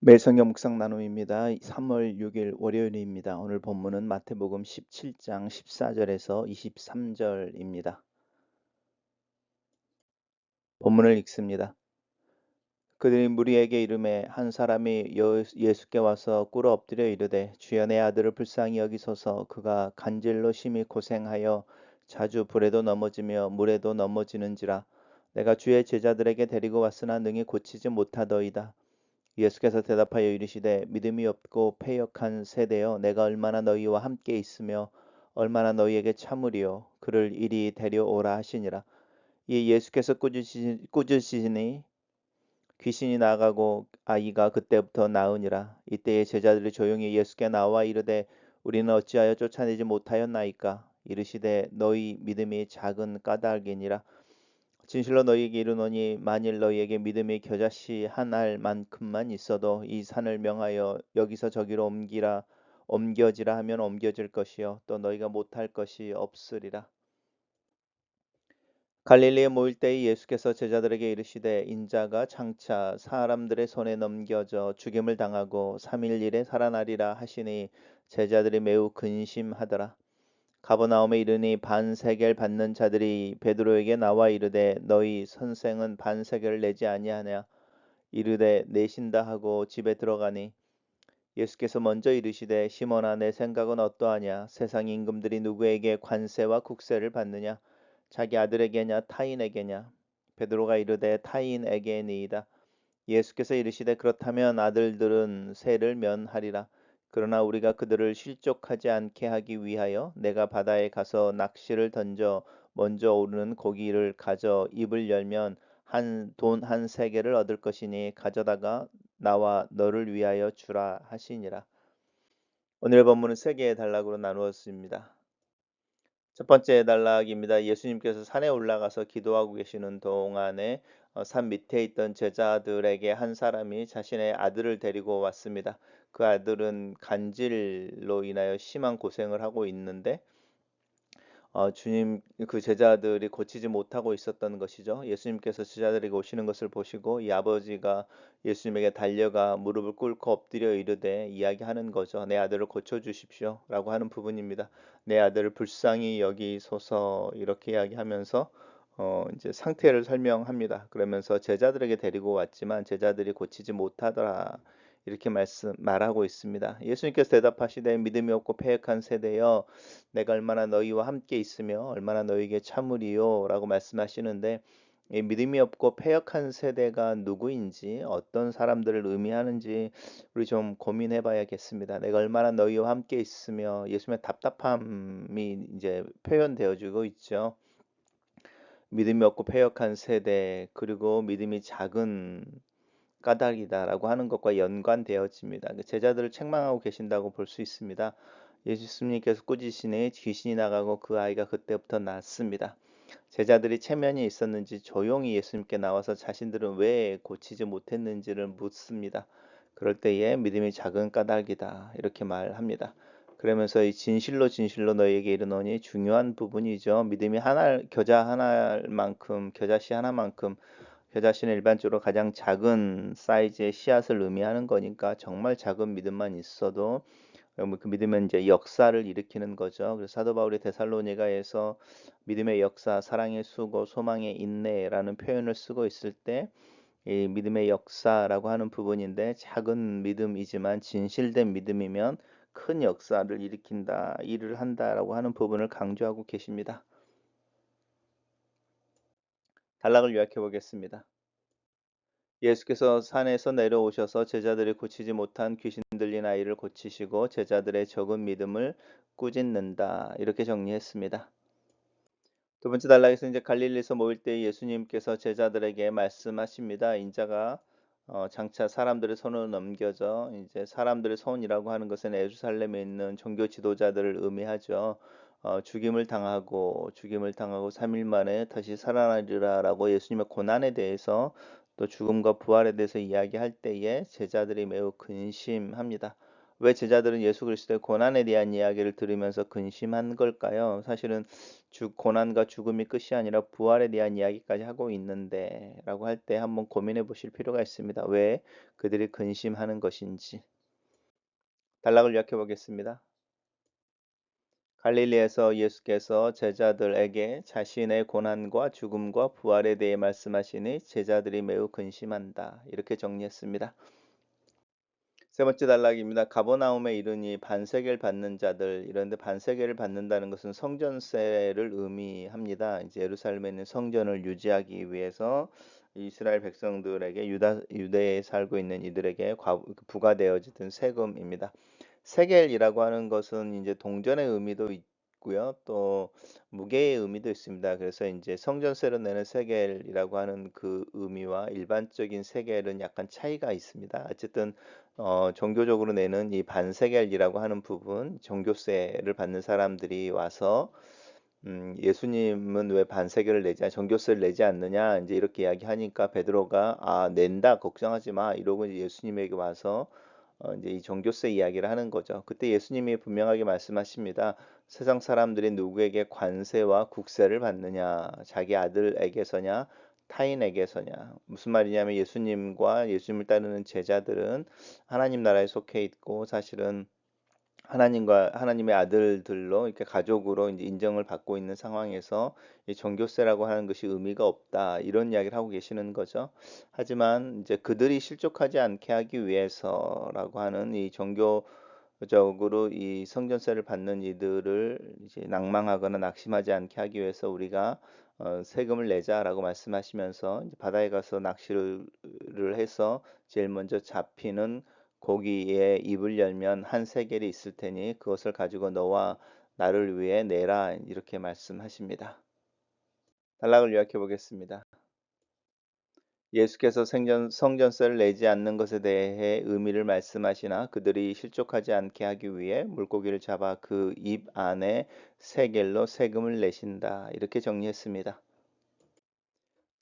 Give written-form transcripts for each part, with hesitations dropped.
매일 성경 묵상 나눔입니다. 3월 6일 월요일입니다. 오늘 본문은 마태복음 17장 14절에서 23절입니다. 본문을 읽습니다. 그들이 무리에게 이르매 한 사람이 예수께 와서 꿇어 엎드려 이르되 주여 내 아들을 불쌍히 여기소서. 그가 간질로 심히 고생하여 자주 불에도 넘어지며 물에도 넘어지는지라. 내가 주의 제자들에게 데리고 왔으나 능히 고치지 못하더이다. 예수께서 대답하여 이르시되 믿음이 없고 패역한 세대여, 내가 얼마나 너희와 함께 있으며 얼마나 너희에게 참으리요. 그를 이리 데려오라 하시니라. 이 예수께서 꾸짖으시니 귀신이 나가고 아이가 그때부터 나으니라. 이때에 제자들이 조용히 예수께 나와 이르되 우리는 어찌하여 쫓아내지 못하였나이까. 이르시되 너희 믿음이 작은 까닭이니라. 진실로 너희에게 이르노니 만일 너희에게 믿음이 겨자씨 한 알만큼만 있어도 이 산을 명하여 여기서 저기로 옮겨지라 하면 옮겨질 것이요 또 너희가 못할 것이 없으리라. 갈릴리에 모일 때에 예수께서 제자들에게 이르시되 인자가 장차 사람들의 손에 넘겨져 죽임을 당하고 3일 일에 살아나리라 하시니 제자들이 매우 근심하더라. 가버나움에 이르니 반세겔 받는 자들이 베드로에게 나와 이르되 너희 선생은 반세겔을 내지 아니하냐. 이르되 내신다 하고 집에 들어가니 예수께서 먼저 이르시되 시몬아 내 생각은 어떠하냐. 세상 임금들이 누구에게 관세와 국세를 받느냐, 자기 아들에게냐 타인에게냐. 베드로가 이르되 타인에게니이다. 예수께서 이르시되 그렇다면 아들들은 세를 면하리라. 그러나 우리가 그들을 실족하지 않게 하기 위하여 내가 바다에 가서 낚시를 던져 먼저 오르는 고기를 가져 입을 열면 돈 한 세겔을 얻을 것이니 가져다가 나와 너를 위하여 주라 하시니라. 오늘 본문은 세 개의 단락으로 나누었습니다. 첫 번째 단락입니다. 예수님께서 산에 올라가서 기도하고 계시는 동안에 산 밑에 있던 제자들에게 한 사람이 자신의 아들을 데리고 왔습니다. 그 아들은 간질로 인하여 심한 고생을 하고 있는데 주님 그 제자들이 고치지 못하고 있었던 것이죠. 예수님께서 제자들에게 오시는 것을 보시고 이 아버지가 예수님에게 달려가 무릎을 꿇고 엎드려 이르되 이야기하는 거죠. 내 아들을 고쳐 주십시오라고 하는 부분입니다. 내 아들을 불쌍히 여기소서 이렇게 이야기하면서 이제 상태를 설명합니다. 그러면서 제자들에게 데리고 왔지만 제자들이 고치지 못하더라. 이렇게 말하고 있습니다. 예수님께서 대답하시되 믿음이 없고 패역한 세대여, 내가 얼마나 너희와 함께 있으며 얼마나 너희에게 참으리요라고 말씀하시는데, 이 믿음이 없고 패역한 세대가 누구인지 어떤 사람들을 의미하는지 우리 좀 고민해 봐야겠습니다. 내가 얼마나 너희와 함께 있으며 예수님의 답답함이 이제 표현되어지고 있죠. 믿음이 없고 패역한 세대, 그리고 믿음이 작은 까닭이다라고 하는 것과 연관되어집니다. 제자들을 책망하고 계신다고 볼 수 있습니다. 예수님께서 꾸짖으시니 귀신이 나가고 그 아이가 그때부터 낫습니다. 제자들이 체면이 있었는지 조용히 예수님께 나와서 자신들은 왜 고치지 못했는지를 묻습니다. 그럴 때에 믿음이 작은 까닭이다 이렇게 말합니다. 그러면서 이 진실로 진실로 너희에게 이르노니 중요한 부분이죠. 믿음이 겨자 하나만큼, 겨자씨 하나만큼, 겨자씨는 일반적으로 가장 작은 사이즈의 씨앗을 의미하는 거니까 정말 작은 믿음만 있어도 그 믿음은 이제 역사를 일으키는 거죠. 그래서 사도 바울이 데살로니가에서 믿음의 역사, 사랑의 수고, 소망의 인내라는 표현을 쓰고 있을 때 이 믿음의 역사라고 하는 부분인데, 작은 믿음이지만 진실된 믿음이면 큰 역사를 일으킨다, 일을 한다라고 하는 부분을 강조하고 계십니다. 단락을 요약해 보겠습니다. 예수께서 산에서 내려오셔서 제자들이 고치지 못한 귀신 들린 아이를 고치시고 제자들의 적은 믿음을 꾸짖는다. 이렇게 정리했습니다. 두 번째 단락에서 이제 갈릴리에서 모일 때 예수님께서 제자들에게 말씀하십니다. 인자가 장차 사람들의 손으로 넘겨져, 이제 사람들의 손이라고 하는 것은 예루살렘에 있는 종교 지도자들을 의미하죠. 죽임을 당하고 3일 만에 다시 살아나리라라고 예수님의 고난에 대해서 또 죽음과 부활에 대해서 이야기할 때에 제자들이 매우 근심합니다. 왜 제자들은 예수 그리스도의 고난에 대한 이야기를 들으면서 근심한 걸까요? 사실은 고난과 죽음이 끝이 아니라 부활에 대한 이야기까지 하고 있는데 라고 할 때 한번 고민해 보실 필요가 있습니다. 왜 그들이 근심하는 것인지. 단락을 요약해 보겠습니다. 갈릴리에서 예수께서 제자들에게 자신의 고난과 죽음과 부활에 대해 말씀하시니 제자들이 매우 근심한다. 이렇게 정리했습니다. 세 번째 단락입니다. 가버나움에 이르니 반세계를 받는 자들, 이런데 반세계를 받는다는 것은 성전세를 의미합니다. 이제 예루살렘에 있는 성전을 유지하기 위해서 이스라엘 백성들에게 유대에 살고 있는 이들에게 부과되어지던 세금입니다. 세겔이라고 하는 것은 이제 동전의 의미도 있고요. 또 무게의 의미도 있습니다. 그래서 이제 성전세로 내는 세겔이라고 하는 그 의미와 일반적인 세겔은 약간 차이가 있습니다. 어쨌든 종교적으로 내는 이 반세겔이라고 하는 부분, 종교세를 받는 사람들이 와서 예수님은 왜 반세겔을 정교세를 내지 않느냐 이제 이렇게 이야기하니까 베드로가 낸다 걱정하지 마 이러고 이제 예수님에게 와서 이제 이 종교세 이야기를 하는 거죠. 그때 예수님이 분명하게 말씀하십니다. 세상 사람들이 누구에게 관세와 국세를 받느냐, 자기 아들에게서냐, 타인에게서냐. 무슨 말이냐면 예수님과 예수님을 따르는 제자들은 하나님 나라에 속해 있고 사실은 하나님과 하나님의 아들들로 이렇게 가족으로 이제 인정을 받고 있는 상황에서 이 종교세라고 하는 것이 의미가 없다 이런 이야기를 하고 계시는 거죠. 하지만 이제 그들이 실족하지 않게 하기 위해서라고 하는 이 종교적으로 이 성전세를 받는 이들을 이제 낭망하거나 낙심하지 않게 하기 위해서 우리가 세금을 내자라고 말씀하시면서 이제 바다에 가서 낚시를 해서 제일 먼저 잡히는 고기에 입을 열면 한 세겔이 있을 테니 그것을 가지고 너와 나를 위해 내라 이렇게 말씀하십니다. 단락을 요약해 보겠습니다. 예수께서 성전세를 내지 않는 것에 대해 의미를 말씀하시나 그들이 실족하지 않게 하기 위해 물고기를 잡아 그 입 안에 세겔로 세금을 내신다. 이렇게 정리했습니다.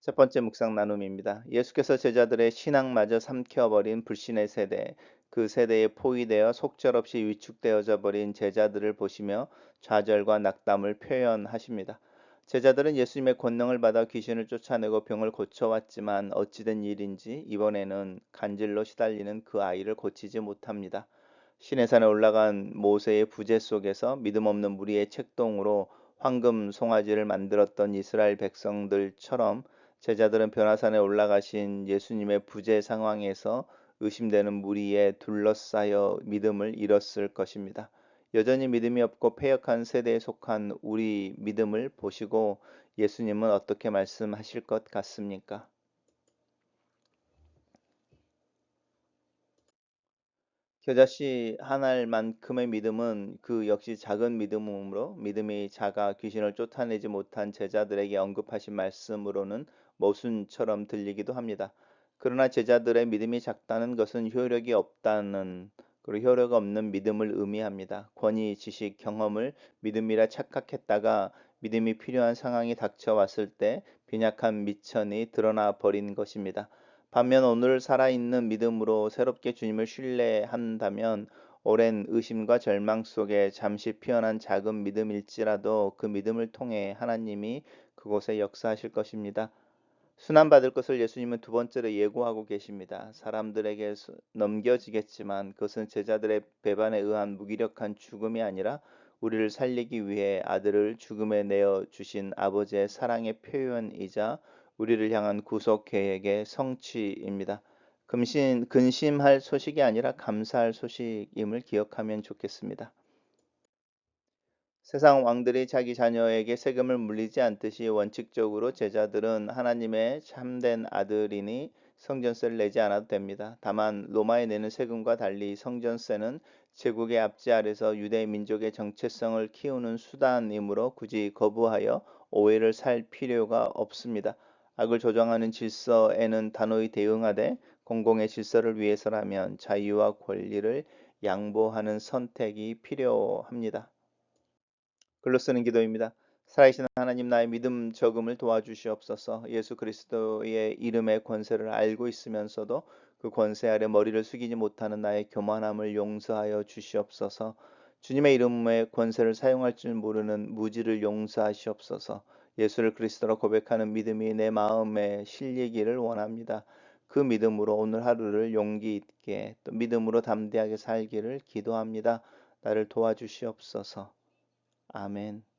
첫 번째 묵상 나눔입니다. 예수께서 제자들의 신앙마저 삼켜버린 불신의 세대, 그 세대에 포위되어 속절없이 위축되어져 버린 제자들을 보시며 좌절과 낙담을 표현하십니다. 제자들은 예수님의 권능을 받아 귀신을 쫓아내고 병을 고쳐왔지만 어찌된 일인지 이번에는 간질로 시달리는 그 아이를 고치지 못합니다. 시내산에 올라간 모세의 부재 속에서 믿음 없는 무리의 책동으로 황금 송아지를 만들었던 이스라엘 백성들처럼 제자들은 변화산에 올라가신 예수님의 부재 상황에서 의심되는 무리에 둘러싸여 믿음을 잃었을 것입니다. 여전히 믿음이 없고 패역한 세대에 속한 우리 믿음을 보시고 예수님은 어떻게 말씀하실 것 같습니까? 겨자씨 한 알만큼의 믿음은 그 역시 작은 믿음으로 믿음이 작아 귀신을 쫓아내지 못한 제자들에게 언급하신 말씀으로는 모순처럼 들리기도 합니다. 그러나 제자들의 믿음이 작다는 것은 효력이 없다는 그리고 효력 없는 믿음을 의미합니다. 권위, 지식, 경험을 믿음이라 착각했다가 믿음이 필요한 상황이 닥쳐왔을 때 빈약한 미천이 드러나 버린 것입니다. 반면 오늘 살아있는 믿음으로 새롭게 주님을 신뢰한다면 오랜 의심과 절망 속에 잠시 피어난 작은 믿음일지라도 그 믿음을 통해 하나님이 그곳에 역사하실 것입니다. 순환받을 것을 예수님은 두 번째로 예고하고 계십니다. 사람들에게 넘겨지겠지만 그것은 제자들의 배반에 의한 무기력한 죽음이 아니라 우리를 살리기 위해 아들을 죽음에 내어 주신 아버지의 사랑의 표현이자 우리를 향한 구속 계획의 성취입니다. 근심할 소식이 아니라 감사할 소식임을 기억하면 좋겠습니다. 세상 왕들이 자기 자녀에게 세금을 물리지 않듯이 원칙적으로 제자들은 하나님의 참된 아들이니 성전세를 내지 않아도 됩니다. 다만 로마에 내는 세금과 달리 성전세는 제국의 압제 아래서 유대 민족의 정체성을 키우는 수단이므로 굳이 거부하여 오해를 살 필요가 없습니다. 악을 조장하는 질서에는 단호히 대응하되 공공의 질서를 위해서라면 자유와 권리를 양보하는 선택이 필요합니다. 글로 쓰는 기도입니다. 살아계신 하나님 나의 믿음 적음을 도와주시옵소서. 예수 그리스도의 이름의 권세를 알고 있으면서도 그 권세 아래 머리를 숙이지 못하는 나의 교만함을 용서하여 주시옵소서. 주님의 이름의 권세를 사용할 줄 모르는 무지를 용서하시옵소서. 예수를 그리스도로 고백하는 믿음이 내 마음에 실리기를 원합니다. 그 믿음으로 오늘 하루를 용기 있게 또 믿음으로 담대하게 살기를 기도합니다. 나를 도와주시옵소서. 아멘.